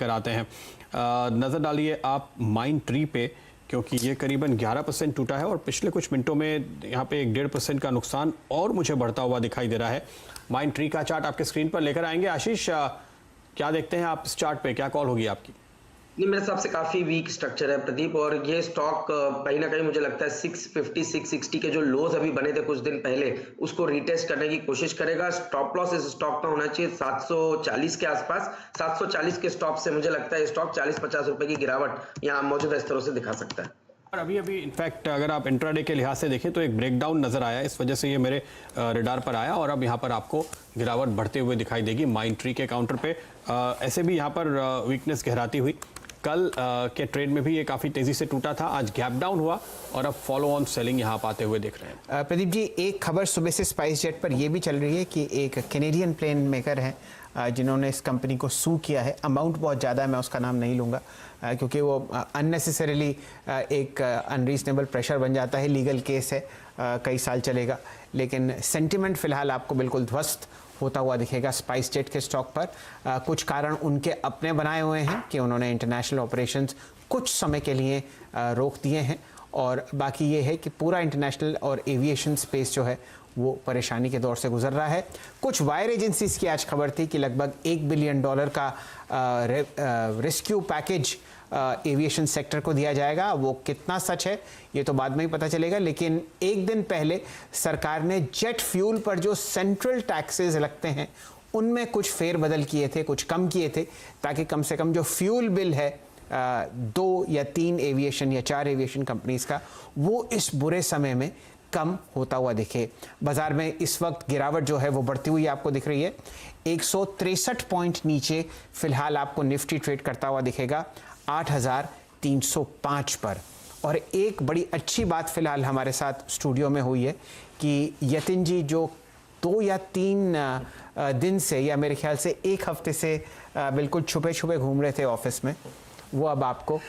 कराते हैं। नज़र डालिए आप माइंड ट्री पे, क्योंकि ये करीबन 11% टूटा है और पिछले कुछ मिनटों में यहाँ पे 1.5% का नुकसान और मुझे बढ़ता हुआ दिखाई दे रहा है। माइंड ट्री का चार्ट आपके स्क्रीन पर लेकर आएंगे। आशीष, क्या देखते हैं आप इस चार्ट पे, क्या कॉल होगी आपकी? नहीं, मेरे हिसाब से काफी वीक स्ट्रक्चर है प्रदीप, और ये स्टॉक कहीं ना कहीं मुझे लगता है 650 660 के जो लोज अभी बने थे कुछ दिन पहले, उसको रिटेस्ट करने की कोशिश करेगा। स्टॉप लॉस इस स्टॉक का होना चाहिए 740 के आसपास। 740 के स्टॉप से मुझे लगता है स्टॉक 40-50 रुपए की गिरावट यहाँ मौजूदा स्तरों से दिखा सकता है। और अभी इनफैक्ट अगर आप इंट्राडे के लिहाज से देखें तो एक ब्रेकडाउन नजर आया, इस वजह से ये मेरे रडार पर आया और अब यहाँ पर आपको गिरावट बढ़ते हुए दिखाई देगी माइंड ट्री के काउंटर पे। ऐसे भी यहाँ पर वीकनेस गहराती हुई। कल के ट्रेड में भी ये काफ़ी तेज़ी से टूटा था, आज गैप डाउन हुआ और अब फॉलो ऑन सेलिंग यहाँ आप आते हुए दिख रहे हैं। प्रदीप जी, एक खबर सुबह से स्पाइस जेट पर यह भी चल रही है कि एक कैनेडियन प्लेन मेकर हैं जिन्होंने इस कंपनी को सू किया है। अमाउंट बहुत ज़्यादा है, मैं उसका नाम नहीं लूँगा क्योंकि वो अननेसेसरीली एक अनरीजनेबल प्रेशर बन जाता है। लीगल केस है, कई साल चलेगा, लेकिन सेंटिमेंट फ़िलहाल आपको बिल्कुल ध्वस्त होता हुआ दिखेगा स्पाइस जेट के स्टॉक पर। कुछ कारण उनके अपने बनाए हुए हैं कि उन्होंने इंटरनेशनल ऑपरेशंस कुछ समय के लिए रोक दिए हैं, और बाकी ये है कि पूरा इंटरनेशनल और एविएशन स्पेस जो है वो परेशानी के दौर से गुजर रहा है। कुछ वायर एजेंसीज की आज खबर थी कि लगभग $1 बिलियन का रेस्क्यू पैकेज एविएशन सेक्टर को दिया जाएगा। वो कितना सच है ये तो बाद में ही पता चलेगा, लेकिन एक दिन पहले सरकार ने जेट फ्यूल पर जो सेंट्रल टैक्सेस लगते हैं उनमें कुछ फेरबदल किए थे, कुछ कम किए थे, ताकि कम से कम जो फ्यूल बिल है 2 या 3 एविएशन या 4 एविएशन कंपनीज का, वो इस बुरे समय में कम होता हुआ दिखे। बाजार में इस वक्त गिरावट जो है वो बढ़ती हुई आपको दिख रही है। 163 पॉइंट नीचे फिलहाल आपको निफ्टी ट्रेड करता हुआ दिखेगा 8305 पर। और एक बड़ी अच्छी बात फिलहाल हमारे साथ स्टूडियो में हुई है कि यतिन जी जो 2 या 3 दिन से, या मेरे ख्याल से 1 हफ्ते से बिल्कुल छुपे छुपे घूम रहे थे ऑफिस में, वो अब आपको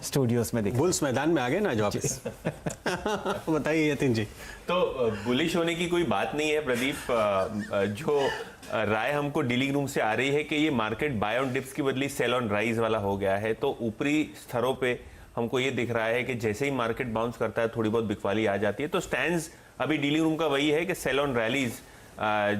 स्टूडियोज में दिखे। बुल्स मैदान में आ गए ना जो ऑफिस। बताइए यतिन जी। तो बुलिश होने की कोई बात नहीं है प्रदीप। जो राय हमको डीलिंग रूम से आ रही है कि ये मार्केट बाय ऑन डिप्स की बदली सेल ऑन राइज वाला हो गया है। तो ऊपरी स्तरों पे हमको ये दिख रहा है कि जैसे ही मार्केट बाउंस करता है थोड़ी बहुत बिकवाली आ जाती है। तो स्टैंड्स अभी डीलिंग रूम का वही है कि सेल ऑन रैलीज,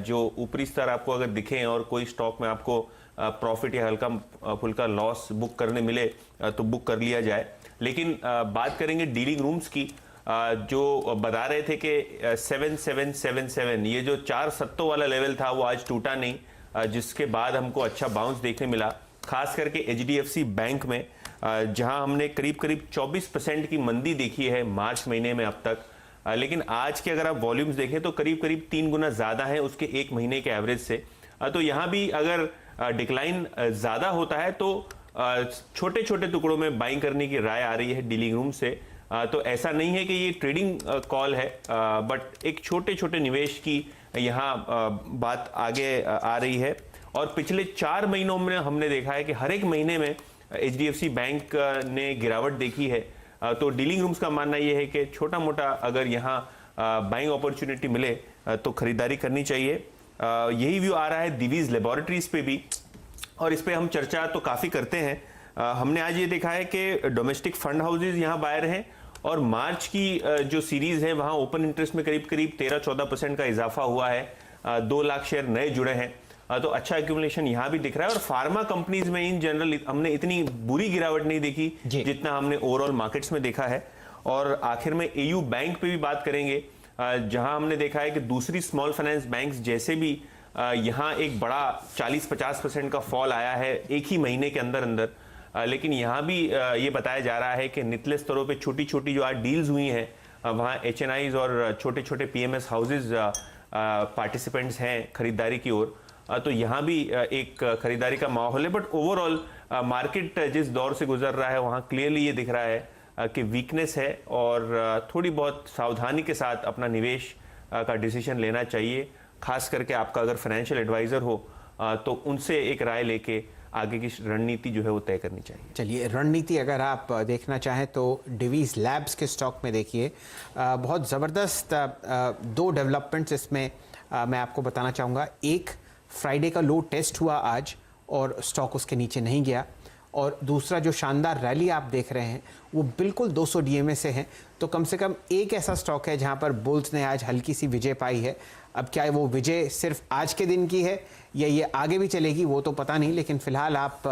जो ऊपरी स्तर आपको अगर दिखें और कोई स्टॉक में आपको प्रॉफिट या हल्का फुल्का लॉस बुक करने मिले तो बुक कर लिया जाए। लेकिन बात करेंगे डीलिंग रूम्स की, जो बता रहे थे कि 7777 ये जो 4 सत्तों वाला लेवल था वो आज टूटा नहीं, जिसके बाद हमको अच्छा बाउंस देखने मिला, खास करके HDFC बैंक में, जहां हमने करीब करीब 24% की मंदी देखी है मार्च महीने में अब तक। लेकिन आज के अगर आप वॉल्यूम्स देखें तो करीब करीब 3 गुना ज़्यादा है उसके एक महीने के एवरेज से। तो यहाँ भी अगर डिक्लाइन ज़्यादा होता है तो छोटे छोटे टुकड़ों में बाइंग करने की राय आ रही है डीलिंग रूम से। तो ऐसा नहीं है कि ये ट्रेडिंग कॉल है, बट एक छोटे छोटे निवेश की यहाँ बात आगे आ रही है। और पिछले 4 महीनों में हमने देखा है कि हर एक महीने में HDFC बैंक ने गिरावट देखी है। तो डीलिंग रूम्स का मानना यह है कि छोटा मोटा अगर यहाँ बाइंग अपॉर्चुनिटी मिले तो खरीदारी करनी चाहिए। यही व्यू आ रहा है दिवीज लेबोरेटरीज पे भी, और इस पे हम चर्चा तो काफ़ी करते हैं। हमने आज ये देखा है कि डोमेस्टिक फंड हाउसेज यहाँ बायर हैं, और मार्च की जो सीरीज है वहाँ ओपन इंटरेस्ट में करीब करीब 13-14% का इजाफा हुआ है। 2 लाख शेयर नए जुड़े हैं, तो अच्छा एक्यूमुलेशन यहाँ भी दिख रहा है। और फार्मा कंपनीज में इन जनरल हमने इतनी बुरी गिरावट नहीं देखी जितना हमने ओवरऑल मार्केट्स में देखा है। और आखिर में AU बैंक पे भी बात करेंगे, जहां हमने देखा है कि दूसरी स्मॉल फाइनेंस बैंक्स जैसे भी यहां एक बड़ा 40-50% का फॉल आया है एक ही महीने के अंदर अंदर। लेकिन यहां भी ये बताया जा रहा है कि निचले स्तरों पे छोटी छोटी जो आज डील्स हुई हैं वहां HNIs और छोटे छोटे PMS हाउसेज पार्टिसिपेंट्स हैं खरीदारी की ओर। तो यहाँ भी एक खरीदारी का माहौल है। बट ओवरऑल मार्केट जिस दौर से गुजर रहा है वहाँ क्लियरली ये दिख रहा है कि वीकनेस है, और थोड़ी बहुत सावधानी के साथ अपना निवेश का डिसीजन लेना चाहिए। खास करके आपका अगर फाइनेंशियल एडवाइज़र हो तो उनसे एक राय लेके आगे की रणनीति जो है वो तय करनी चाहिए। चलिए, रणनीति अगर आप देखना चाहें तो डिवीज लैब्स के स्टॉक में देखिए, बहुत ज़बरदस्त 2 डेवलपमेंट्स इसमें मैं आपको बताना चाहूँगा। एक, फ्राइडे का लो टेस्ट हुआ आज, और स्टॉक उसके नीचे नहीं गया। और दूसरा जो शानदार रैली आप देख रहे हैं वो बिल्कुल 200 डीएमए से है। तो कम से कम एक ऐसा स्टॉक है जहां पर बुल्स ने आज हल्की सी विजय पाई है। अब क्या वो विजय सिर्फ आज के दिन की है या ये आगे भी चलेगी वो तो पता नहीं, लेकिन फिलहाल आप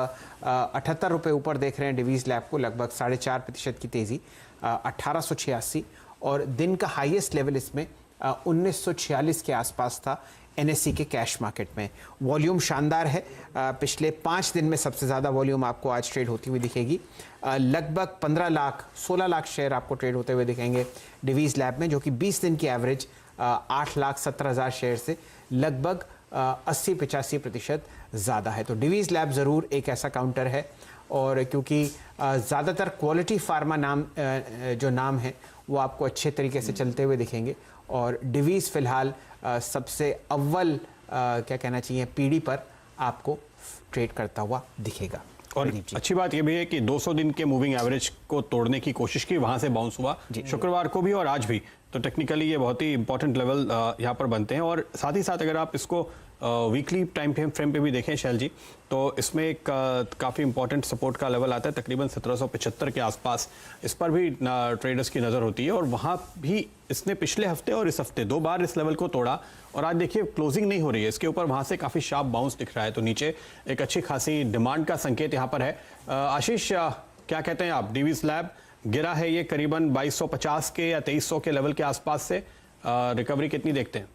78 रुपये ऊपर देख रहे हैं डिवीज़ लैब को, लगभग 4.5% की तेज़ी, 1886। और दिन का हाईएस्ट लेवल इसमें 1946 के आसपास था एनएससी के कैश मार्केट में। वॉल्यूम शानदार है, पिछले 5 दिन में सबसे ज़्यादा वॉल्यूम आपको आज ट्रेड होती हुई दिखेगी। लगभग 16 लाख शेयर आपको ट्रेड होते हुए दिखेंगे डिवीज़ लैब में, जो कि 20 दिन की एवरेज 8,70,000 शेयर से लगभग 80-85% ज़्यादा है। तो डिवीज़ लैब ज़रूर एक ऐसा काउंटर है, और क्योंकि ज़्यादातर क्वालिटी फार्मा नाम जो नाम है वो आपको अच्छे तरीके से चलते हुए दिखेंगे, और डिवीज़ फ़िलहाल सबसे अव्वल क्या कहना चाहिए पीढ़ी पर आपको ट्रेड करता हुआ दिखेगा। और अच्छी बात यह भी है कि 200 दिन के मूविंग एवरेज को तोड़ने की कोशिश की, वहां से बाउंस हुआ शुक्रवार को भी और आज भी। तो टेक्निकली ये बहुत ही इंपॉर्टेंट लेवल यहाँ पर बनते हैं। और साथ ही साथ अगर आप इसको वीकली टाइम फ्रेम पे भी देखें शैल जी, तो इसमें एक काफ़ी इंपॉर्टेंट सपोर्ट का लेवल आता है तकरीबन 1775 के आसपास। इस पर भी ट्रेडर्स की नज़र होती है, और वहाँ भी इसने पिछले हफ्ते और इस हफ्ते 2 बार इस लेवल को तोड़ा, और आज देखिए क्लोजिंग नहीं हो रही है इसके ऊपर, वहाँ से काफ़ी शार्प बाउंस दिख रहा है। तो नीचे एक अच्छी खासी डिमांड का संकेत यहाँ पर है। आशीष, क्या कहते हैं आप? डिवीज़ लैब गिरा है ये करीबन 2250 के या 2300 के लेवल के आसपास से, रिकवरी कितनी देखते हैं?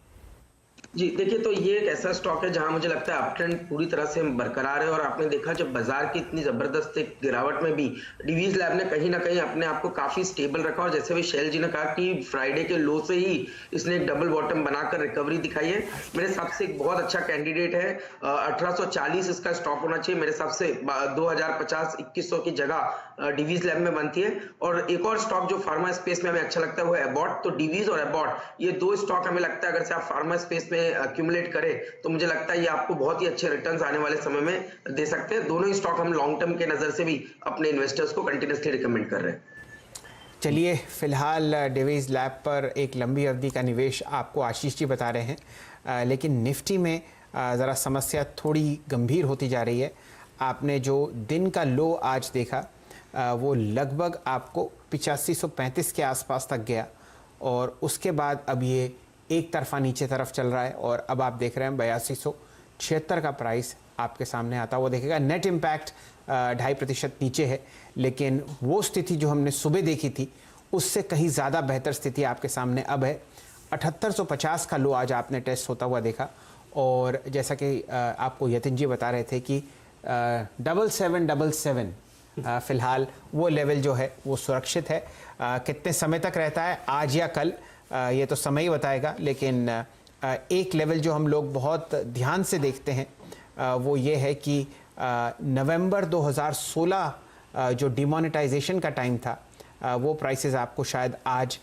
जी देखिए, तो ये एक ऐसा स्टॉक है जहां मुझे लगता है अप ट्रेंड पूरी तरह से बरकरार है। और आपने देखा जब बाजार की इतनी जबरदस्त एक गिरावट में भी डिवीज़ लैब ने कहीं ना कहीं अपने आप को काफी स्टेबल रखा। और जैसे भी शैल जी ने कहा कि फ्राइडे के लो से ही इसने एक डबल बॉटम बनाकर रिकवरी दिखाई है। मेरे हिसाब से एक बहुत अच्छा कैंडिडेट है। 1840 इसका स्टॉक होना चाहिए मेरे हिसाब से। 2050 2100 की जगह डिवीज़ लैब में बनती है। और एक और स्टॉक जो फार्मा स्पेस में हमें अच्छा लगता है वो है एबॉट। तो डिवीज़ और एबॉट ये 2 स्टॉक हमें लगता है अगर से आप फार्मा स्पेस में एक्यूमुलेट करें तो मुझे लगता है ये आपको बहुत ही अच्छे रिटर्न्स आने वाले समय में दे सकते हैं। दोनों ही स्टॉक हम लॉन्ग टर्म के नजर से भी अपने इन्वेस्टर्स को कंटिन्यूसली रिकमेंड कर रहे हैं। चलिए, फिलहाल डिवीज़ लैब पर एक लंबी अवधि का निवेश आपको आशीष जी बता रहे हैं, लेकिन निफ्टी में ज़रा समस्या थोड़ी गंभीर होती जा रही है। आपने जो दिन का लो आज देखा वो लगभग आपको 8535 के आसपास तक गया, और उसके बाद अब ये एक तरफा नीचे तरफ चल रहा है, और अब आप देख रहे हैं 8276 का प्राइस आपके सामने आता हुआ देखेगा। नेट इम्पैक्ट 2.5% नीचे है, लेकिन वो स्थिति जो हमने सुबह देखी थी उससे कहीं ज़्यादा बेहतर स्थिति आपके सामने अब है। 7850 का लो आज आपने टेस्ट होता हुआ देखा, और जैसा कि आपको यतिन जी बता रहे थे कि 7777 फिलहाल वो लेवल जो है वो सुरक्षित है। कितने समय तक रहता है, आज या कल, ये तो समय ही बताएगा। लेकिन एक लेवल जो हम लोग बहुत ध्यान से देखते हैं वो ये है कि नवंबर 2016 जो डिमोनेटाइजेशन का टाइम था, वो प्राइसेस आपको शायद आज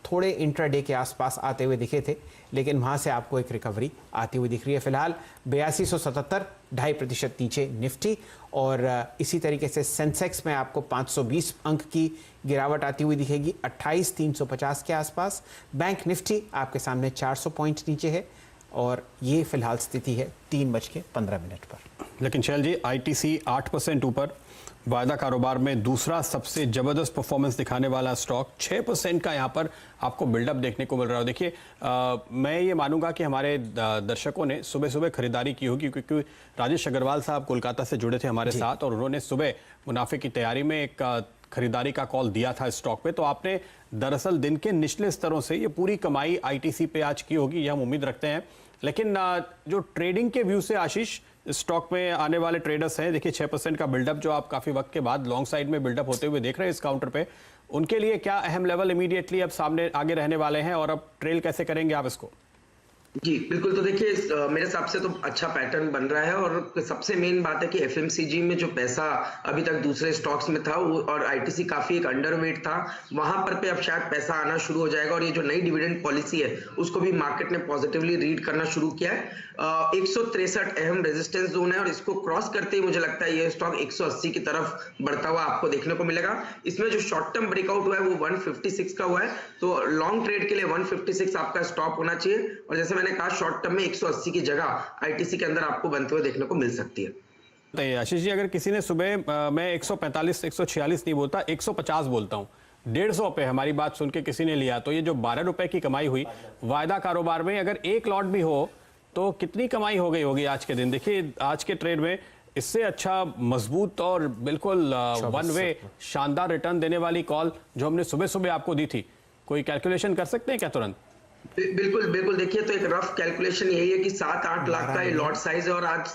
थोड़े इंट्राडे के आसपास आते हुए दिखे थे, लेकिन वहाँ से आपको एक रिकवरी आती हुई दिख रही है। फिलहाल 8277, 2.5% नीचे निफ्टी, और इसी तरीके से सेंसेक्स में आपको 520 अंक की गिरावट आती हुई दिखेगी 28350 के आसपास। बैंक निफ्टी आपके सामने 400 पॉइंट नीचे है, और ये फिलहाल स्थिति है 3:15 पर। लेकिन शैल जी, आईटीसी 8% ऊपर, वायदा कारोबार में दूसरा सबसे जबरदस्त परफॉर्मेंस दिखाने वाला स्टॉक 6% का यहाँ पर आपको बिल्डअप देखने को मिल रहा है। देखिए, मैं ये मानूंगा कि हमारे दर्शकों ने सुबह सुबह खरीदारी की होगी, क्योंकि राजेश अग्रवाल साहब कोलकाता से जुड़े थे हमारे साथ, और उन्होंने सुबह मुनाफे की तैयारी में एक खरीदारी का कॉल दिया था स्टॉक पे। तो आपने दरअसल दिन के निचले स्तरों से ये पूरी कमाई आईटीसी पे आज की होगी, ये हम उम्मीद रखते हैं। लेकिन जो ट्रेडिंग के व्यू से आशीष स्टॉक में आने वाले ट्रेडर्स हैं, देखिए 6% का बिल्डअप जो आप काफी वक्त के बाद लॉन्ग साइड में बिल्डअप होते हुए देख रहे हैं इस काउंटर पे, उनके लिए क्या अहम लेवल इमीडिएटली अब सामने आगे रहने वाले हैं, और अब ट्रेल कैसे करेंगे आप इसको? जी बिल्कुल। तो देखिए, मेरे हिसाब से तो अच्छा पैटर्न बन रहा है। और सबसे मेन बात है कि एफएमसीजी में जो पैसा अभी तक दूसरे स्टॉक्स में था वो, और आईटीसी काफी एक अंडरवेट था, वहां पर पे अब शायद पैसा आना शुरू हो जाएगा। और ये जो नई डिविडेंड पॉलिसी है उसको भी मार्केट ने पॉजिटिवली रीड करना शुरू किया है। 163 अहम रेजिस्टेंस जोन है, और इसको क्रॉस करते ही मुझे लगता है ये स्टॉक 180 की तरफ बढ़ता हुआ आपको देखने को मिलेगा। इसमें जो शॉर्ट टर्म ब्रेकआउट हुआ है वो 156 का हुआ है, तो लॉन्ग ट्रेड के लिए 156 आपका स्टॉप होना चाहिए। और जैसे मैंने कहा, शॉर्ट टर्म में 180 की जगह आईटीसी के अंदर आपको बनते हुए देखने को मिल सकती है। बताइए आशीष जी, अगर किसी ने सुबह मैं 145 146 नहीं बोलता, 150 बोलता हूँ, 150 पे हमारी बात सुन के किसी ने लिया, तो ये जो 12 रुपए की कमाई हुई वायदा कारोबार में, अगर एक लॉट भी हो तो कितनी कमाई हो गई होगी आज के दिन? देखिए आज के ट्रेड में इससे अच्छा मजबूत और बिल्कुल वन वे शानदार रिटर्न देने वाली कॉल जो हमने सुबह सुबह आपको दी थी, कोई कैलकुलेशन कर सकते हैं क्या तुरंत? बिल्कुल बिल्कुल, देखिए तो एक रफ कैलकुलेशन यही है कि 7-8 लाख का ये लॉट साइज है और आज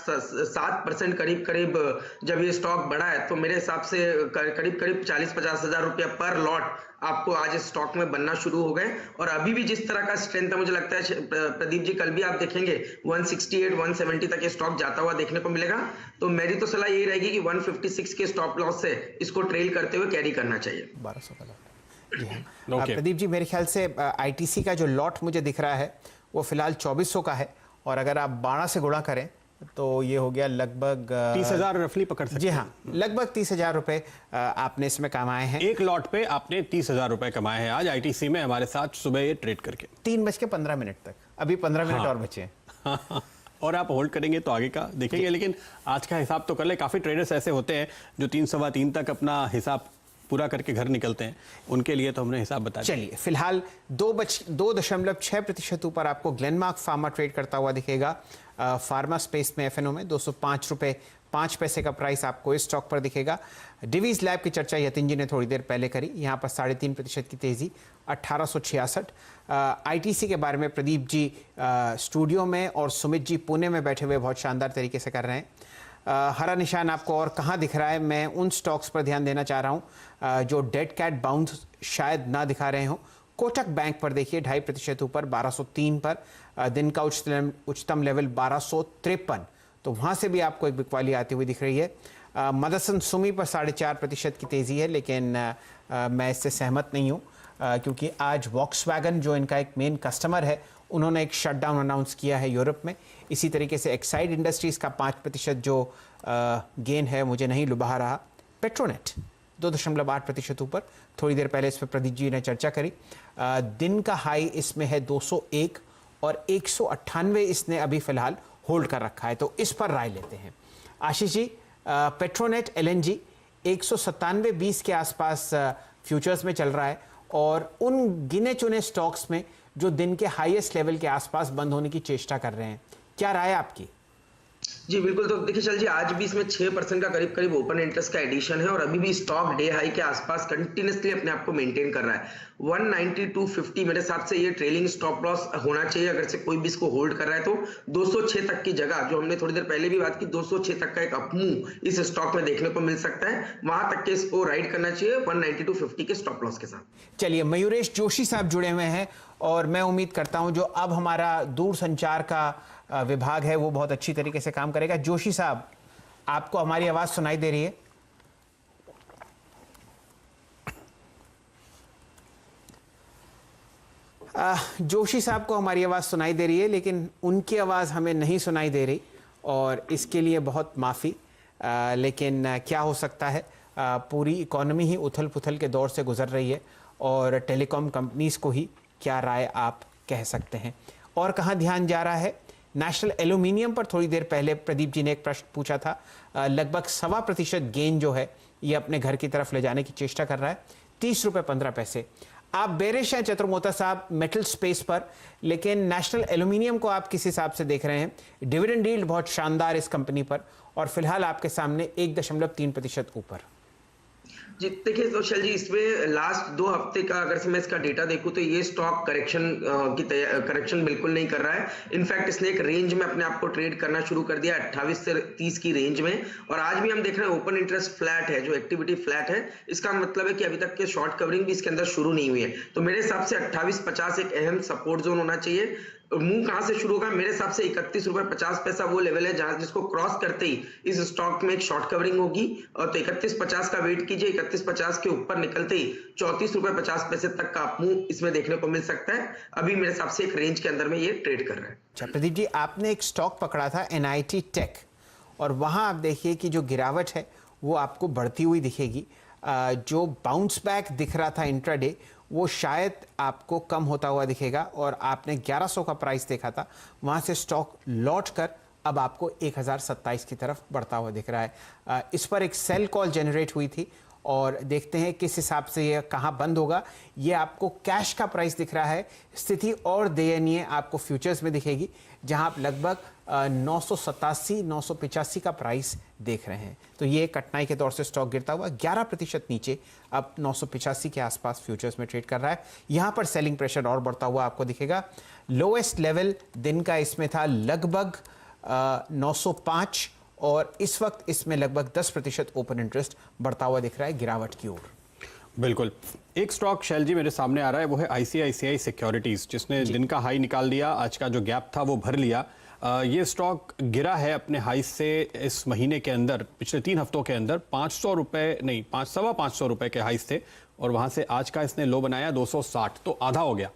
7% करीब करीब जब ये स्टॉक बढ़ा है तो मेरे हिसाब से करीब करीब 40-50 हजार रुपया पर लॉट आपको आज इस स्टॉक में बनना शुरू हो गए। और अभी भी जिस तरह का स्ट्रेंथ है, मुझे लगता है प्रदीप जी कल भी आप देखेंगे 168-170 तक ये स्टॉक जाता हुआ देखने को मिलेगा। तो मेरी तो सलाह यही रहेगी कि 156 के स्टॉप लॉस से इसको ट्रेल करते हुए कैरी करना चाहिए। 1200 का लॉट। जी हाँ प्रदीप जी, मेरे ख्याल से आईटीसी का जो लॉट मुझे दिख रहा है वो फिलहाल 2400 का है, और अगर आप 12 से गुणा करें तो ये हो गया लगभग 30,000 रफली पकड़ सकते हैं। जी हाँ, लगभग 30,000 रुपए आपने इसमें कमाए हैं। एक लॉट पे आपने 30,000 रुपए कमाए हैं आज आईटीसी में हमारे साथ सुबह ये ट्रेड करके। 3:15 तक, अभी 15 मिनट और बचे हैं। और आप होल्ड करेंगे तो आगे का देखेंगे, लेकिन आज का हिसाब तो कर ले। काफी ट्रेडर्स ऐसे होते हैं जो 3-3:15 तक अपना हिसाब पूरा करके घर निकलते हैं, उनके लिए तो हमने हिसाब बता दिया। चलिए फिलहाल 2.6% ऊपर आपको ग्लेनमार्क फार्मा ट्रेड करता हुआ दिखेगा। फार्मा स्पेस में एफएनओ में 205 रुपए 5 पैसे का प्राइस आपको इस स्टॉक पर दिखेगा। डिवीज लैब की चर्चा यतिन जी ने थोड़ी देर पहले करी, यहाँ पर 3.5% की तेजी 1866। आईटीसी के बारे में प्रदीप जी स्टूडियो में और सुमित जी पुणे में बैठे हुए बहुत शानदार तरीके से कर रहे हैं। हरा निशान आपको और कहाँ दिख रहा है? मैं उन स्टॉक्स पर ध्यान देना चाह रहा हूँ जो डेड कैट बाउंस शायद ना दिखा रहे हो। कोटक बैंक पर देखिए 2.5% ऊपर 1203 पर, दिन का उच्चतम लेवल 1253, तो वहाँ से भी आपको एक बिकवाली आती हुई दिख रही है। मदरसन सुमी पर 4.5% की तेज़ी है, लेकिन मैं इससे सहमत नहीं हूँ क्योंकि आज वॉक्सवैगन जो इनका एक मेन कस्टमर है, उन्होंने एक शटडाउन अनाउंस किया है यूरोप में। इसी तरीके से एक्साइड इंडस्ट्रीज़ का 5% जो गेन है मुझे नहीं लुभा रहा। पेट्रोनेट 2.8% ऊपर, थोड़ी देर पहले इस पर प्रदीप जी ने चर्चा करी। दिन का हाई इसमें है 201 और 198 इसने अभी फिलहाल होल्ड कर रखा है, तो इस पर राय लेते हैं। आशीष जी, पेट्रोनेट एलएनजी 197.20 के आसपास फ्यूचर्स में चल रहा है और उन गिने चुने स्टॉक्स में जो दिन के हाईएस्ट लेवल के आसपास बंद होने की चेष्टा कर रहे हैं, क्या राय आपकी? जी बिल्कुल, तो देखिए चल जी आज भी इसमें 6% का करीब करीब ओपन इंटरेस्ट का एडिशन है और अभी भी स्टॉक डे हाई के आसपास कंटिन्यूसली अपने आप को मेंटेन कर रहा है। 192.50 मेरे हिसाब से ये ट्रेलिंग स्टॉप लॉस होना चाहिए अगर से कोई भी इसको होल्ड कर रहा है तो। 206 तक की जगह जो हमने थोड़ी देर पहले भी बात की, 206 तक का एक अपमूव इस स्टॉक में देखने को मिल सकता है, वहां तक के इसको राइड करना चाहिए 192.50 के स्टॉप लॉस के साथ। चलिए, मयूरेश जोशी साहब जुड़े हुए हैं और मैं उम्मीद करता हूं जो अब हमारा दूर संचार का विभाग है वो बहुत अच्छी तरीके से काम करेगा। जोशी साहब, आपको हमारी आवाज सुनाई दे रही है? जोशी साहब को हमारी आवाज सुनाई दे रही है, लेकिन उनकी आवाज हमें नहीं सुनाई दे रही और इसके लिए बहुत माफी। लेकिन क्या हो सकता है, पूरी इकोनॉमी ही उथल पुथल के दौर से गुजर रही है और टेलीकॉम कंपनीज को ही क्या राय आप कह सकते हैं। और कहाँ ध्यान जा रहा है? नेशनल एल्यूमिनियम पर थोड़ी देर पहले प्रदीप जी ने एक प्रश्न पूछा था, लगभग 1.25% गेन जो है ये अपने घर की तरफ ले जाने की चेष्टा कर रहा है, 30 रुपये 15 पैसे। आप बेरिश हैं चतुर्मोता साहब मेटल स्पेस पर, लेकिन नेशनल एल्यूमिनियम को आप किस हिसाब से देख रहे हैं? डिविडेंड यील्ड बहुत शानदार इस कंपनी पर और फिलहाल आपके सामने 1.3% ऊपर। जी देखिए सोशल जी, इसमें लास्ट 2 हफ्ते का अगर से मैं इसका डेटा देखूं तो ये स्टॉक करेक्शन बिल्कुल नहीं कर रहा है। इनफैक्ट इसने एक रेंज में अपने आप को ट्रेड करना शुरू कर दिया 28 से 30 की रेंज में, और आज भी हम देख रहे हैं ओपन इंटरेस्ट फ्लैट है, जो एक्टिविटी फ्लैट है, इसका मतलब है कि अभी तक के शॉर्ट कवरिंग भी इसके अंदर शुरू नहीं हुई है। तो मेरे हिसाब से 28.50 एक अहम सपोर्ट जोन होना चाहिए। मूव कहां से शुरू होगा? मेरे हिसाब से 31 रुपए 50 पैसा वो लेवल है जहां जिसको क्रॉस करते ही इस स्टॉक में एक शॉर्ट कवरिंग होगी, और तो 31.50 का वेट कीजिए। 31.50 के ऊपर निकलते ही 34 रुपए 50 पैसे तक का मूव इसमें देखने को मिल सकता है। अभी मेरे हिसाब से एक रेंज के अंदर में ये ट्रेड कर रहा है। अच्छा प्रदीप जी, आपने एक स्टॉक पकड़ा था NIT टेक और वहां आप देखिए कि जो गिरावट है वो आपको बढ़ती हुई दिखेगी। जो बाउंस बैक दिख रहा था इंट्राडे वो शायद आपको कम होता हुआ दिखेगा और आपने 1100 का प्राइस देखा था, वहां से स्टॉक लौट कर अब आपको 1027 की तरफ बढ़ता हुआ दिख रहा है। इस पर एक सेल कॉल जनरेट हुई थी और देखते हैं किस हिसाब से ये कहाँ बंद होगा। ये आपको कैश का प्राइस दिख रहा है, स्थिति और दयनीय आपको फ्यूचर्स में दिखेगी, जहां आप लगभग 987 985 का प्राइस देख रहे हैं। तो ये कठिनाई के दौर से स्टॉक गिरता हुआ 11% नीचे अब 985 के आसपास फ्यूचर्स में ट्रेड कर रहा है। यहाँ पर सेलिंग प्रेशर और बढ़ता हुआ आपको दिखेगा। लोएस्ट लेवल दिन का इसमें था लगभग 905 और इस वक्त इसमें लगभग 10% ओपन इंटरेस्ट बढ़ता हुआ दिख रहा है गिरावट की ओर। बिल्कुल। एक स्टॉक शैल जी मेरे सामने आ रहा है, वो है आईसीआईसीआई सिक्योरिटीज, जिसने दिन का हाई निकाल दिया, आज का जो गैप था वो भर लिया। ये स्टॉक गिरा है अपने हाई से इस महीने के अंदर, पिछले 3 हफ्तों के अंदर 500 रुपए नहीं, 500 रुपए के हाई थे और वहां से आज का इसने लो बनाया 260, तो आधा हो गया।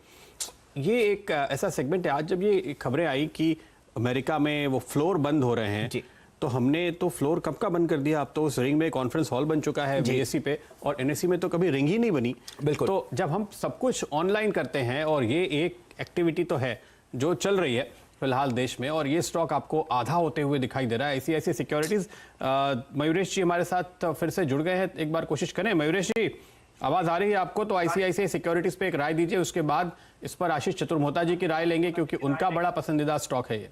ये एक ऐसा सेगमेंट है, आज जब ये खबरें आई कि अमेरिका में वो फ्लोर बंद हो रहे हैं, तो हमने तो फ्लोर कब का बंद कर दिया। अब तो उस रिंग में कॉन्फ्रेंस हॉल बन चुका है बीएससी पे, और एनएससी में तो कभी रिंग ही नहीं बनी। बिल्कुल। तो जब हम सब कुछ ऑनलाइन करते हैं, और ये एक एक्टिविटी तो है जो चल रही है फिलहाल देश में, और ये स्टॉक आपको आधा होते हुए दिखाई दे रहा है। आईसीआईसीआई सिक्योरिटीज, मयूरेश जी हमारे साथ फिर से जुड़ गए हैं, एक बार कोशिश करें। मयूरेश जी, आवाज आ रही है आपको? तो आईसीआईसीआई सिक्योरिटीज पे एक राय दीजिए, उसके बाद इस पर आशीष चतुर्मोहता जी की राय लेंगे, क्योंकि उनका बड़ा पसंदीदा स्टॉक है ये।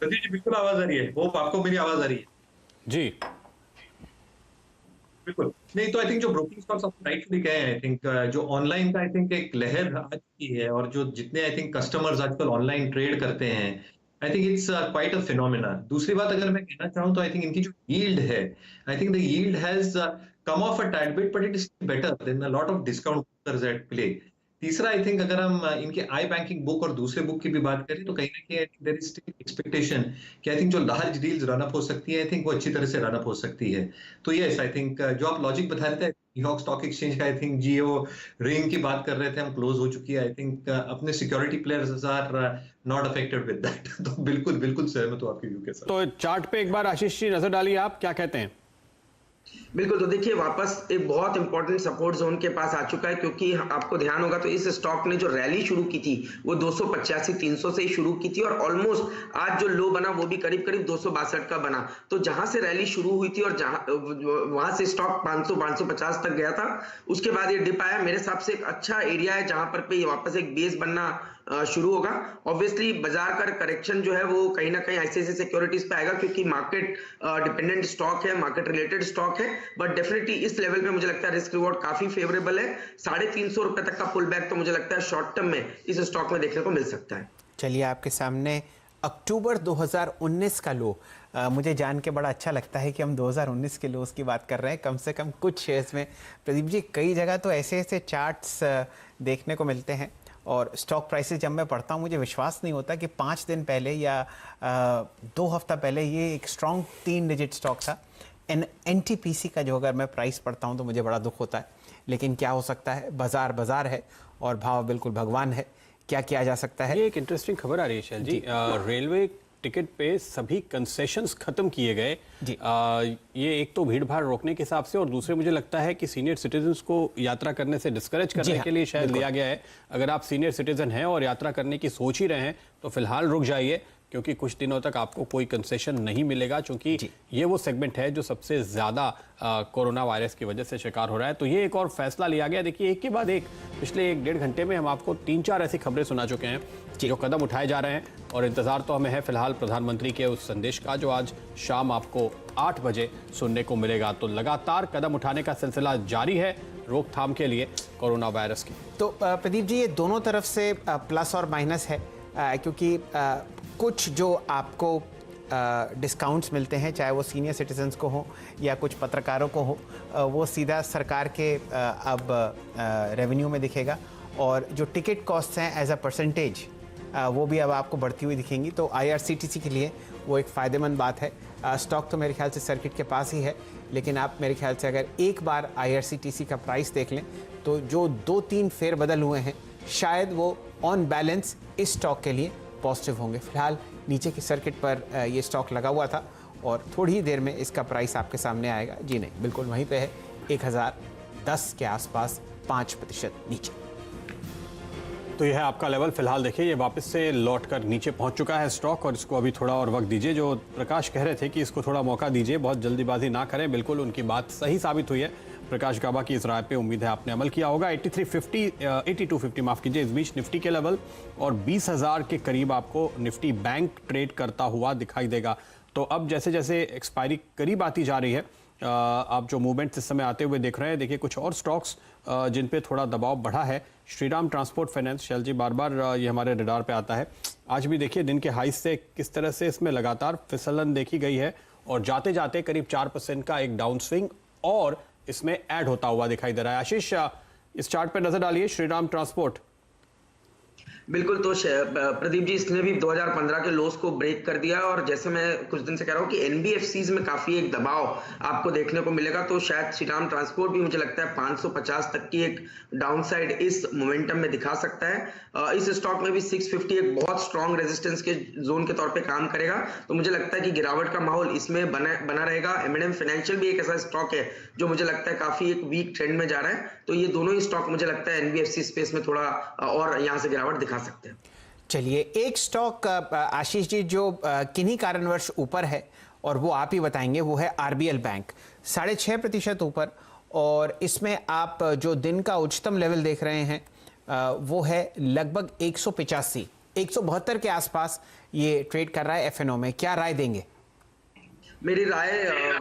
प्रदीप जी, बिल्कुल आवाज आ रही है। होप आपको मेरी आवाज आ रही है जी। बिल्कुल। नहीं तो आई थिंक जो ब्रोकिंग स्टॉक्स आप राइटली कहे हैं, आई थिंक जो ऑनलाइन का आई थिंक एक लहर आ चुकी है, और जो जितने आई थिंक कस्टमर्स आजकल ऑनलाइन ट्रेड करते हैं, I think it's quite a phenomena. दूसरी बात अगर मैं कहना चाहूँ तो आई थिंक इनकी जो यील्ड है, I think the yield has come off a tad bit, but it is better than a lot of discounters at play. तीसरा, आई थिंक अगर हम इनके आई बैंकिंग बुक और दूसरे बुक की भी बात करें, तो कहीं ना कहीं देयर इज स्टिल एक्सपेक्टेशन कि आई थिंक जो लार्ज डील्स रन अप हो सकती है, आई थिंक वो अच्छी तरह से रन अप हो सकती है। तो यस, आई थिंक जो आप लॉजिक बता रहे थे न्यूयॉर्क स्टॉक एक्सचेंज का, आई थिंक जियो रिंग की बात कर रहे थे हम, क्लोज हो चुकी है। आई थिंक अपने security players are not affected with that. तो बिल्कुल बिल्कुल सहमत हूं आपके व्यू के साथ। तो चार्ट पे एक बार आशीष जी नजर डालिए, आप क्या कहते हैं? बिल्कुल। तो देखिए, वापस एक बहुत इंपॉर्टेंट सपोर्ट जोन के पास आ चुका है, क्योंकि आपको ध्यान होगा तो इस स्टॉक ने जो रैली शुरू की थी वो 285-300 से ही शुरू की थी, और ऑलमोस्ट आज जो लो बना वो भी करीब करीब 262 का बना। तो जहां से रैली शुरू हुई थी और जहां वहां से स्टॉक 500-550 तक गया था, उसके बाद ये डिप आया। मेरे हिसाब से एक अच्छा एरिया है जहां पर पे ये वापस एक बेस बनना शुरू होगा। ऑब्वियसली बाजार का करेक्शन जो है वो कहीं ना कहीं आईसीआईसीआई सिक्योरिटीज पे आएगा, क्योंकि मार्केट डिपेंडेंट स्टॉक है, मार्केट रिलेटेड स्टॉक है, बट डेफिनेटली इस लेवल पे मुझे लगता है रिस्क रिवॉर्ड काफी फेवरेबल है। 350 रुपए तक का पुल बैक तो मुझे लगता है शॉर्ट टर्म में इस स्टॉक में देखने को मिल सकता है। चलिए, आपके सामने अक्टूबर 2019 का लो, मुझे जान के बड़ा अच्छा लगता है कि हम 2019 के लोस की बात कर रहे हैं। कम से कम कुछ शेयर्स में प्रदीप जी, कई जगह तो ऐसे ऐसे चार्ट्स देखने को मिलते हैं, और स्टॉक प्राइसेस जब मैं पढ़ता हूँ मुझे विश्वास नहीं होता कि 5 दिन पहले या 2 हफ्ता पहले ये एक स्ट्रॉन्ग 3 डिजिट स्टॉक था। एनटीपीसी का जो अगर मैं प्राइस पढ़ता हूँ तो मुझे बड़ा दुख होता है, लेकिन क्या हो सकता है, बाजार है और भाव बिल्कुल भगवान है, क्या किया जा सकता है। ये एक इंटरेस्टिंग खबर आ रही है शैल जी। रेलवे टिकट पे सभी कंसेशंस खत्म किए गए। ये एक तो भीड़ भाड़ रोकने के हिसाब से, और दूसरे मुझे लगता है कि सीनियर सिटीजन्स को यात्रा करने से डिस्करेज करने के लिए शायद लिया गया है। अगर आप सीनियर सिटीजन हैं और यात्रा करने की सोच ही रहे हैं तो फिलहाल रुक जाइए, क्योंकि कुछ दिनों तक आपको कोई कंसेशन नहीं मिलेगा, क्योंकि ये वो सेगमेंट है जो सबसे ज्यादा कोरोना वायरस की वजह से शिकार हो रहा है। तो ये एक और फैसला लिया गया। देखिए, एक के बाद एक पिछले 1-1.5 घंटे में हम आपको 3-4 ऐसी खबरें सुना चुके हैं जो कदम उठाए जा रहे हैं, और इंतजार तो हमें है फिलहाल प्रधानमंत्री के उस संदेश का जो आज शाम आपको 8 बजे सुनने को मिलेगा। तो लगातार कदम उठाने का सिलसिला जारी है रोकथाम के लिए कोरोना वायरस की। तो प्रदीप जी, ये दोनों तरफ से प्लस और माइनस है, क्योंकि कुछ जो आपको डिस्काउंट्स मिलते हैं, चाहे वो सीनियर सिटीजन्स को हो या कुछ पत्रकारों को हो, वो सीधा सरकार के अब रेवेन्यू में दिखेगा, और जो टिकट कॉस्ट हैं एज अ परसेंटेज वो भी अब आपको बढ़ती हुई दिखेंगी। तो आईआरसीटीसी के लिए वो एक फ़ायदेमंद बात है। स्टॉक तो मेरे ख्याल से सर्किट के पास ही है, लेकिन आप मेरे ख्याल से अगर एक बार आईआरसीटीसी का प्राइस देख लें तो जो 2-3 फेरबदल हुए हैं, शायद वो ऑन बैलेंस इस स्टॉक के लिए पॉजिटिव होंगे। फिलहाल नीचे की सर्किट पर ये स्टॉक लगा हुआ था, और थोड़ी ही देर में इसका प्राइस आपके सामने आएगा। जी नहीं, बिल्कुल वहीं पे है, 1010 के आसपास 5% नीचे। तो यह है आपका लेवल। फिलहाल देखिए ये वापस से लौट कर नीचे पहुंच चुका है स्टॉक, और इसको अभी थोड़ा और वक्त दीजिए। जो प्रकाश कह रहे थे कि इसको थोड़ा मौका दीजिए, बहुत जल्दीबाजी ना करें, बिल्कुल उनकी बात सही साबित हुई है। प्रकाश गाबा की इस राय पे उम्मीद है आपने अमल किया होगा। 8250 माफ कीजिए इस बीच निफ्टी के लेवल, और 20,000 के करीब आपको निफ्टी बैंक ट्रेड करता हुआ दिखाई देगा। तो अब जैसे जैसे एक्सपायरी करीब आती जा रही है, आप जो मूवमेंट इस समय आते हुए देख रहे हैं, देखिए कुछ और स्टॉक्स जिन पे थोड़ा दबाव बढ़ा है। श्रीराम ट्रांसपोर्ट फाइनेंस, शैल जी बार बार ये हमारे रडार पे आता है। आज भी देखिए दिन के हाई से किस तरह से इसमें लगातार फिसलन देखी गई है, और जाते जाते करीब 4% का एक डाउन स्विंग और इसमें ऐड होता हुआ दिखाई दे रहा है। आशीष, इस चार्ट पे नजर डालिए श्रीराम ट्रांसपोर्ट। बिल्कुल, तो प्रदीप जी इसने भी 2015 के लोस को ब्रेक कर दिया, और जैसे मैं कुछ दिन से कह रहा हूँ कि एनबीएफसीज में काफी एक दबाव आपको देखने को मिलेगा, तो शायद श्रीराम ट्रांसपोर्ट भी मुझे लगता है 550 तक की एक डाउनसाइड इस मोमेंटम में दिखा सकता है। इस स्टॉक में भी 650 एक बहुत स्ट्रॉन्ग रेजिस्टेंस के जोन के तौर पे काम करेगा, तो मुझे लगता है कि गिरावट का माहौल इसमें बना रहेगा। एम&एम फाइनेंशियल भी एक ऐसा स्टॉक है जो मुझे लगता है काफी एक वीक ट्रेंड में जा रहा है, तो ये दोनों ही स्टॉक मुझे लगता है एनबीएफसी स्पेस में थोड़ा और यहाँ से गिरावट दिखा सकते हैं। चलिए, एक स्टॉक आशीष जी जो किन्हीं कारणवश ऊपर है और वो आप ही बताएंगे, वो है आरबीएल बैंक, 6.5% ऊपर, और इसमें आप जो दिन का उच्चतम लेवल देख रहे हैं वो है लगभग 185, 172 के आसपास ये ट्रेड कर रहा है एफएनओ में। क्या राय देंगे? मेरी राय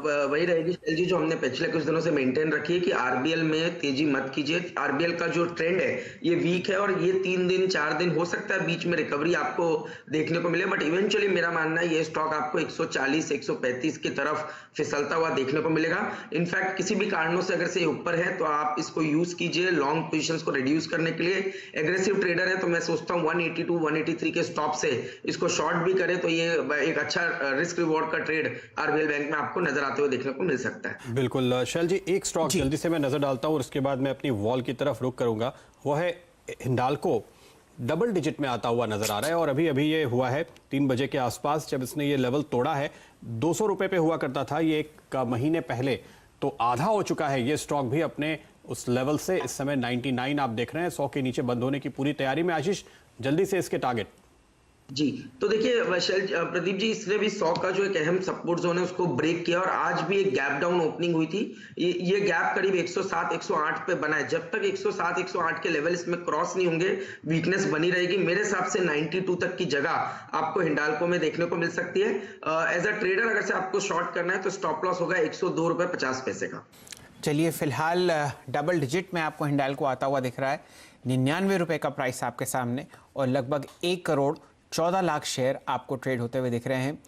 वही रहेगी शैल जी, जो हमने पिछले कुछ दिनों से मेंटेन रखी है कि आरबीएल में तेजी मत कीजिए। आरबीएल का जो ट्रेंड है ये वीक है, और ये 3 दिन 4 दिन हो सकता है बीच में रिकवरी आपको देखने को मिले, बट इवेंचुअली मेरा मानना है ये स्टॉक आपको 140 135 की तरफ फिसलता हुआ देखने को मिलेगा। इनफैक्ट किसी भी कारणों से अगर से ऊपर है तो आप इसको यूज कीजिए लॉन्ग पोजीशंस को रिड्यूस करने के लिए। एग्रेसिव ट्रेडर है तो मैं सोचता हूँ 182 183 के स्टॉप से इसको शॉर्ट भी करे तो ये एक अच्छा रिस्क रिवॉर्ड का ट्रेड आरबीएल बैंक में आपको नजर आते हुए देखने को मिल सकता है। बिल्कुल शैल जी, एक स्टॉक जल्दी से मैं नजर डालता हूं और उसके बाद मैं अपनी वॉल की तरफ रुक करूंगा। वो है हिंडाल्को, डबल डिजिट में आता हुआ नजर आ रहा है, और अभी अभी ये हुआ है 3 बजे के आसपास जब इसने ये लेवल तोड़ा है। 200 रुपए पे हुआ करता था ये एक महीने पहले, तो आधा हो चुका है ये स्टॉक भी अपने उस लेवल से। इस समय 99 आप देख रहे हैं, 100 के नीचे बंद होने की पूरी तैयारी में। आशीष, जल्दी से इसके टारगेट। जी, तो देखिए प्रदीप जी, इसने भी 100 का जो एक अहम सपोर्ट जोन है उसको ब्रेक किया, और आज भी एक गैप डाउन ओपनिंग हुई थी। ये गैप करीब 107 108 पे बना है। जब तक 107 108 के लेवल इसमें क्रॉस नहीं होंगे वीकनेस बनी रहेगी। मेरे हिसाब से 92 तक की जगह आपको हिंडाल्को में देखने को मिल सकती है। एज अ ट्रेडर अगर से आपको शॉर्ट करना है तो स्टॉप लॉस होगा 102 रुपए 50 पैसे का। चलिए, फिलहाल डबल डिजिट में आपको हिंडाल्को आता हुआ दिख रहा है। 99 रुपए का प्राइस आपके सामने, और लगभग 1 करोड़ 14 लाख शेयर आपको ट्रेड होते हुए दिख रहे हैं।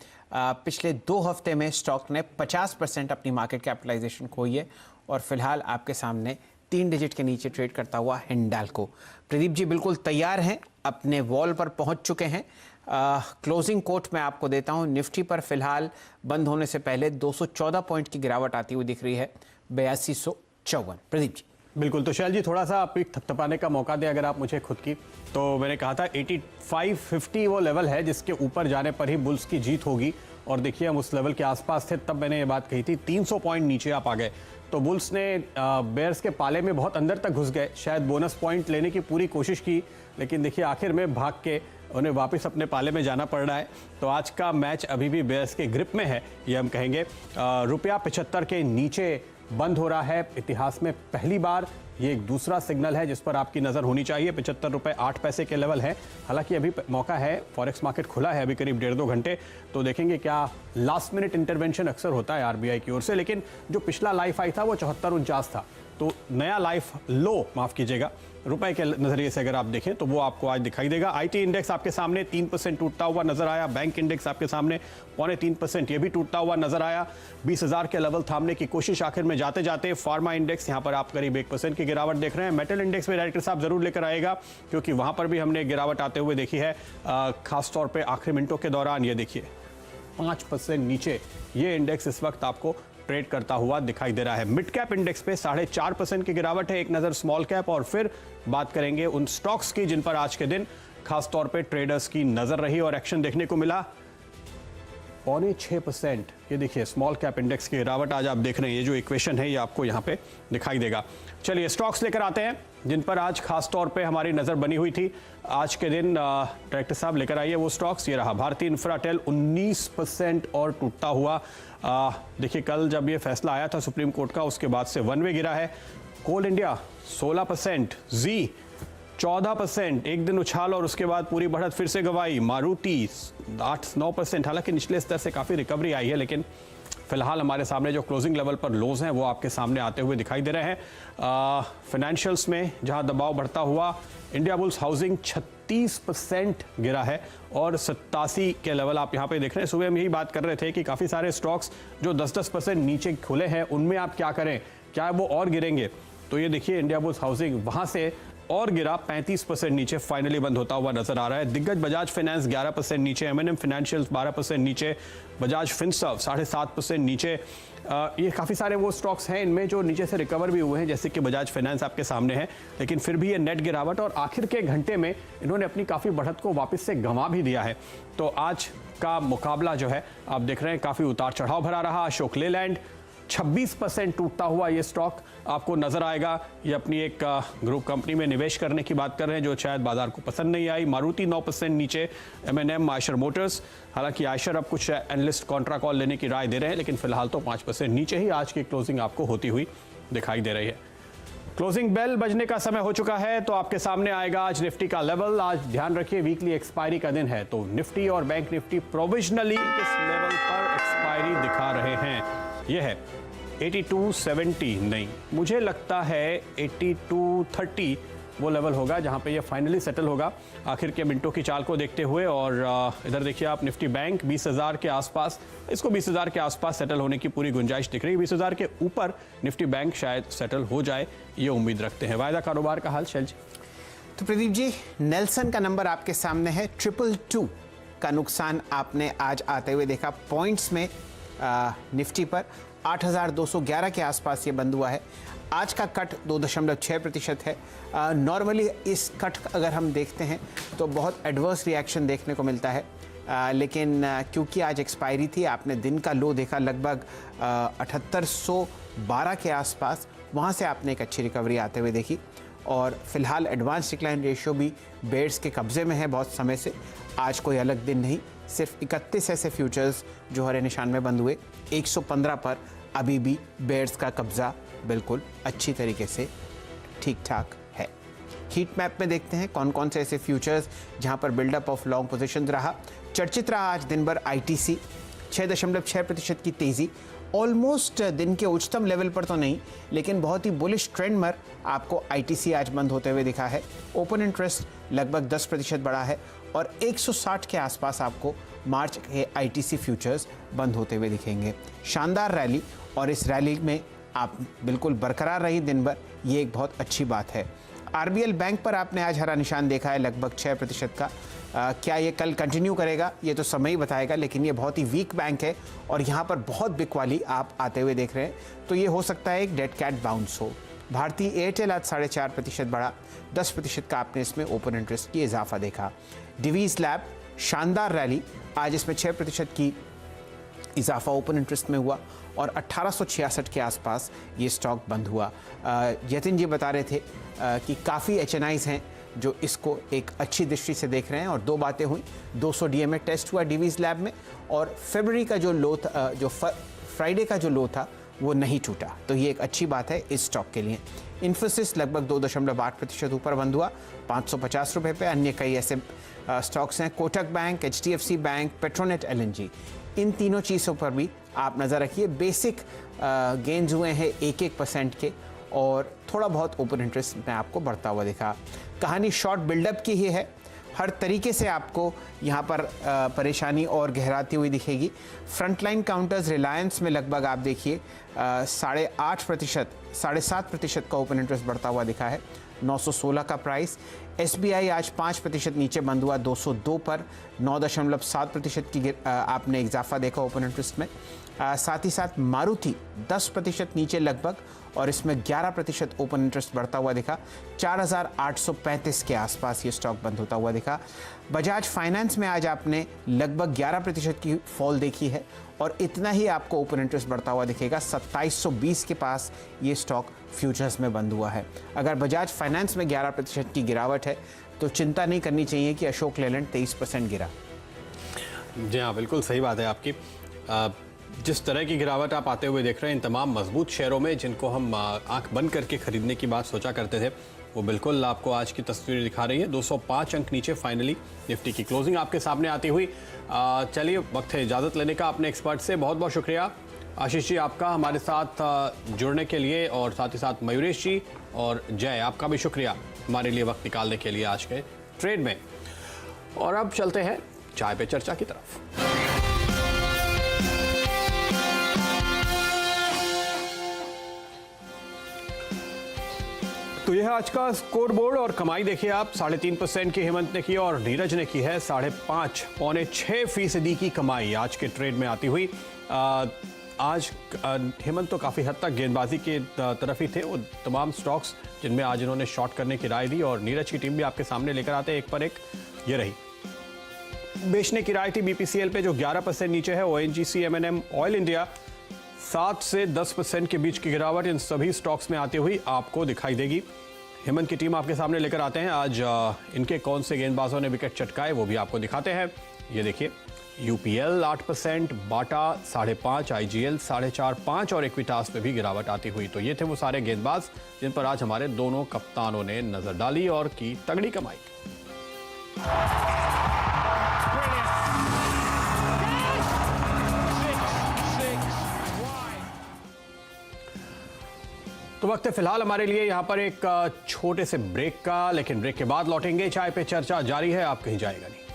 पिछले 2 हफ्ते में स्टॉक ने 50% अपनी मार्केट कैपिटलाइजेशन खोई है, और फिलहाल आपके सामने 3 डिजिट के नीचे ट्रेड करता हुआ हिंडाल्को। प्रदीप जी बिल्कुल तैयार हैं, अपने वॉल पर पहुंच चुके हैं। क्लोजिंग कोट मैं आपको देता हूं। निफ्टी पर फिलहाल बंद होने से पहले 214 पॉइंट की गिरावट आती हुई दिख रही है, 8254। प्रदीप जी। बिल्कुल, तो शैल जी थोड़ा सा पीठ थपथपाने का मौका दें अगर आप मुझे खुद की। तो मैंने कहा था 8550 वो लेवल है जिसके ऊपर जाने पर ही बुल्स की जीत होगी, और देखिए हम उस लेवल के आसपास थे तब मैंने ये बात कही थी। 300 पॉइंट नीचे आप आ गए, तो बुल्स ने बेयर्स के पाले में बहुत अंदर तक घुस गए, शायद बोनस पॉइंट लेने की पूरी कोशिश की, लेकिन देखिए आखिर में भाग के उन्हें वापस अपने पाले में जाना पड़ रहा है। तो आज का मैच अभी भी बेयर्स के ग्रिप में है, ये हम कहेंगे। ₹75 के नीचे बंद हो रहा है, इतिहास में पहली बार। ये एक दूसरा सिग्नल है जिस पर आपकी नजर होनी चाहिए। ₹75.08 के लेवल है। हालांकि अभी मौका है, फॉरेक्स मार्केट खुला है अभी करीब 1.5-2 घंटे, तो देखेंगे क्या लास्ट मिनट इंटरवेंशन अक्सर होता है आरबीआई की ओर से। लेकिन जो पिछला लाइफ हाई था वो 74.49 था, तो नया लाइफ लो, माफ कीजिएगा, रुपए के नजरिए से अगर आप देखें तो वो आपको आज दिखाई देगा। आईटी इंडेक्स आपके सामने 3% टूटता हुआ नजर आया। बैंक इंडेक्स आपके सामने 0.25% ये भी टूटता हुआ नजर आया। 20,000 के लेवल थामने की कोशिश आखिर में जाते जाते। फार्मा इंडेक्स यहाँ पर आप करीब 1% की गिरावट देख रहे हैं। मेटल इंडेक्स में डायरेक्टर साहब जरूर लेकर आएगा, क्योंकि वहां पर भी हमने गिरावट आते हुए देखी है, खासतौर पर आखिरी मिनटों के दौरान। ये देखिए 5% नीचे ये इंडेक्स इस वक्त आपको ट्रेड करता हुआ दिखाई दे रहा है। मिड कैप इंडेक्स पे 4.5% की गिरावट है। एक नजर स्मॉल कैप, और फिर बात करेंगे उन स्टॉक्स की जिन पर आज के दिन खासतौर पे ट्रेडर्स की नजर रही और एक्शन देखने को मिला। 0.6%। ये देखिए स्मॉल कैप इंडेक्स की गिरावट आज आप देख रहे हैं, ये जो इक्वेशन है ये आपको यहाँ पे दिखाई देगा। चलिए स्टॉक्स लेकर आते हैं जिन पर आज खास तौर पे हमारी नज़र बनी हुई थी। आज के दिन डायरेक्टर साहब लेकर आइए वो स्टॉक्स। ये रहा भारतीय इंफ्राटेल 19% और टूटता हुआ। देखिए कल जब ये फैसला आया था सुप्रीम कोर्ट का, उसके बाद से वन वे गिरा है। कोल इंडिया 16%, जी 14%, एक दिन उछाल और उसके बाद पूरी बढ़त फिर से गवाई। मारुति 8-9%, हालांकि निचले स्तर से काफ़ी रिकवरी आई है, लेकिन फिलहाल हमारे सामने जो क्लोजिंग लेवल पर लोज हैं वो आपके सामने आते हुए दिखाई दे रहे हैं। फाइनेंशियल्स में जहां दबाव बढ़ता हुआ, इंडिया बुल्स हाउसिंग 36% गिरा है और 87 के लेवल आप यहां पे देख रहे हैं। सुबह हम यही बात कर रहे थे कि काफ़ी सारे स्टॉक्स जो 10-10% नीचे खुले हैं उनमें आप क्या करें, क्या वो और गिरेंगे? तो ये देखिए इंडिया बुल्स हाउसिंग वहां से और गिरा 35% नीचे फाइनली बंद होता हुआ नजर आ रहा है। दिग्गज बजाज फाइनेंस 11% नीचे, एम&एम फाइनेंशियल्स 12% नीचे, बजाज फिनसर्व 7.5% नीचे। ये काफ़ी सारे वो स्टॉक्स हैं इनमें जो नीचे से रिकवर भी हुए हैं, जैसे कि बजाज फाइनेंस आपके सामने है, लेकिन फिर भी ये नेट गिरावट और आखिर के घंटे में इन्होंने अपनी काफ़ी बढ़त को वापस से गंवा भी दिया है। तो आज का मुकाबला जो है आप देख रहे हैं काफ़ी उतार चढ़ाव भरा रहा। अशोक लेलैंड 26% टूटता हुआ ये स्टॉक आपको नजर आएगा। ये अपनी एक ग्रुप कंपनी में निवेश करने की बात कर रहे हैं जो शायद बाजार को पसंद नहीं आई। मारुति 9% नीचे, एम&एम, आयशर मोटर्स, हालांकि आयशर अब कुछ एनालिस्ट कॉन्ट्रा कॉल लेने की राय दे रहे हैं, लेकिन फिलहाल तो 5% नीचे ही आज की क्लोजिंग आपको होती हुई दिखाई दे रही है। क्लोजिंग बेल बजने का समय हो चुका है, तो आपके सामने आएगा आज निफ्टी का लेवल। आज ध्यान रखिए वीकली एक्सपायरी का दिन है, तो निफ्टी और बैंक निफ्टी प्रोविजनली इस लेवल पर एक्सपायरी दिखा रहे हैं। यह है 8270, नहीं मुझे लगता है 8230 वो लेवल होगा जहां पे ये फाइनली सेटल होगा आखिर के मिनटों की चाल को देखते हुए। और इधर देखिए आप निफ्टी बैंक 20,000 के आसपास, इसको 20,000 के आसपास सेटल होने की पूरी गुंजाइश दिख रही है। 20,000 के ऊपर निफ्टी बैंक शायद सेटल हो जाए, ये उम्मीद रखते हैं। वायदा कारोबार का हाल शैल? तो प्रदीप जी, नेल्सन का नंबर आपके सामने है 222 का नुकसान आपने आज आते हुए देखा पॉइंट्स में। निफ्टी पर 8,211 के आसपास ये बंद हुआ है। आज का कट 2.6% है। नॉर्मली इस कट अगर हम देखते हैं तो बहुत एडवर्स रिएक्शन देखने को मिलता है, लेकिन क्योंकि आज एक्सपायरी थी, आपने दिन का लो देखा लगभग 7,812 के आसपास, वहाँ से आपने एक अच्छी रिकवरी आते हुए देखी। और फिलहाल एडवांस डिक्लाइन रेशियो भी बेयर्स के कब्जे में है बहुत समय से। आज कोई अलग दिन नहीं, सिर्फ 31 ऐसे फ्यूचर्स जो हरे निशान में बंद हुए। 115 पर अभी भी बेयर्स का कब्जा बिल्कुल अच्छी तरीके से ठीक ठाक है। हीट मैप में देखते हैं कौन कौन से ऐसे फ्यूचर्स जहां पर बिल्डअप ऑफ लॉन्ग पोजीशन रहा। चर्चित रहा आज दिन भर आईटीसी, 6.6% की तेजी, ऑलमोस्ट दिन के उच्चतम लेवल पर तो नहीं, लेकिन बहुत ही बुलिश ट्रेंड में आपको आईटीसी आज बंद होते हुए दिखा है। ओपन इंटरेस्ट लगभग 10% बढ़ा है और 160 के आसपास आपको मार्च के आईटीसी फ्यूचर्स बंद होते हुए दिखेंगे। शानदार रैली, और इस रैली में आप बिल्कुल बरकरार रही दिन भर, ये एक बहुत अच्छी बात है। आरबीएल बैंक पर आपने आज हरा निशान देखा है लगभग 6% का। क्या ये कल कंटिन्यू करेगा ये तो समय ही बताएगा, लेकिन ये बहुत ही वीक बैंक है और यहाँ पर बहुत बिकवाली आप आते हुए देख रहे हैं, तो ये हो सकता है एक डेड कैट बाउंस हो। भारतीय एयरटेल आज 4.5% बढ़ा, 10% का आपने इसमें ओपन इंटरेस्ट की इजाफा देखा। डिवीज लैब शानदार रैली, आज इसमें 6% की इजाफा ओपन इंटरेस्ट में हुआ और 1866 के आसपास ये स्टॉक बंद हुआ। यतिन जी बता रहे थे कि काफ़ी एचएनआईज हैं जो इसको एक अच्छी दृष्टि से देख रहे हैं, और दो बातें हुई। 200 डीएमए टेस्ट हुआ डिवीज लैब में, और फरवरी का जो लो था, जो फ्राइडे का जो लो था वो नहीं टूटा, तो ये एक अच्छी बात है इस स्टॉक के लिए। इन्फोसिस लगभग 2.8% ऊपर बंद हुआ 550 रुपये पे। अन्य कई ऐसे स्टॉक्स हैं, Kotak bank, HDFC bank, Petronet LNG, इन तीनों चीज़ों पर भी आप नज़र रखिए। बेसिक गेंस हुए हैं 1% के, और थोड़ा बहुत ओपन इंटरेस्ट में आपको बढ़ता हुआ दिखा। कहानी शॉर्ट बिल्डअप की ही है, हर तरीके से आपको यहाँ पर परेशानी और गहराती हुई दिखेगी। फ्रंटलाइन काउंटर्स रिलायंस में लगभग आप देखिए 7.5% का ओपन इंटरेस्ट बढ़ता हुआ दिखा है, 916 का प्राइस। एसबीआई आज 5% नीचे बंद हुआ 202 पर, 9.7% की आपने इजाफा देखा ओपन इंटरेस्ट में। साथ ही साथ मारुति 10% नीचे लगभग, और इसमें 11% ओपन इंटरेस्ट बढ़ता हुआ दिखा। 4,835 के आसपास ये स्टॉक बंद होता हुआ दिखा। बजाज फाइनेंस में आज आपने लगभग 11% की फॉल देखी है, और इतना ही आपको ओपन इंटरेस्ट बढ़ता हुआ दिखेगा। 2720 के पास ये स्टॉक फ्यूचर्स में बंद हुआ है। अगर बजाज फाइनेंस में 11% की गिरावट है तो चिंता नहीं करनी चाहिए कि अशोक लेलैंड 23% गिरा। जी हाँ, बिल्कुल सही बात है आपकी। जिस तरह की गिरावट आप आते हुए देख रहे हैं इन तमाम मजबूत शेयरों में, जिनको हम आंख बंद करके खरीदने की बात सोचा करते थे, वो बिल्कुल आपको आज की तस्वीर दिखा रही है। 205 अंक नीचे फाइनली निफ्टी की क्लोजिंग आपके सामने आती हुई। चलिए, वक्त है इजाज़त लेने का अपने एक्सपर्ट से। बहुत बहुत शुक्रिया आशीष जी आपका हमारे साथ जुड़ने के लिए, और साथ ही साथ मयूरेश जी और जय आपका भी शुक्रिया हमारे लिए वक्त निकालने के लिए आज के ट्रेड में। और अब चलते हैं चाय पे चर्चा की तरफ। तो यह आज का स्कोर बोर्ड, और कमाई देखिए आप 3.5% की हेमंत ने की और नीरज ने की है 5.5 पौने 6% की कमाई आज के ट्रेड में आती हुई। आज हेमंत तो काफ़ी हद तक गेंदबाजी के तरफ ही थे। वो तमाम स्टॉक्स जिनमें आज इन्होंने शॉर्ट करने की राय दी, और नीरज की टीम भी आपके सामने लेकर आते हैं एक पर एक। ये रही बेचने की राय थी बीपीसीएल पे जो 11% नीचे है। ओएनजीसी, एमएनएम, ऑयल इंडिया 7 से 10% के बीच की गिरावट इन सभी स्टॉक्स में आती हुई आपको दिखाई देगी। हेमंत की टीम आपके सामने लेकर आते हैं आज इनके कौन से गेंदबाजों ने विकेट चटकाए वो भी आपको दिखाते हैं। ये देखिए, यूपीएल 8%, बाटा 5.5%, आईजीएल 4.5% और इक्विटास पे भी गिरावट आती हुई। तो ये थे वो सारे गेंदबाज जिन पर आज हमारे दोनों कप्तानों ने नजर डाली और की तगड़ी कमाई। तो वक्त है फिलहाल हमारे लिए यहाँ पर एक छोटे से ब्रेक का, लेकिन ब्रेक के बाद लौटेंगे। चाय पे चर्चा जारी है, आप कहीं जाएगा नहीं।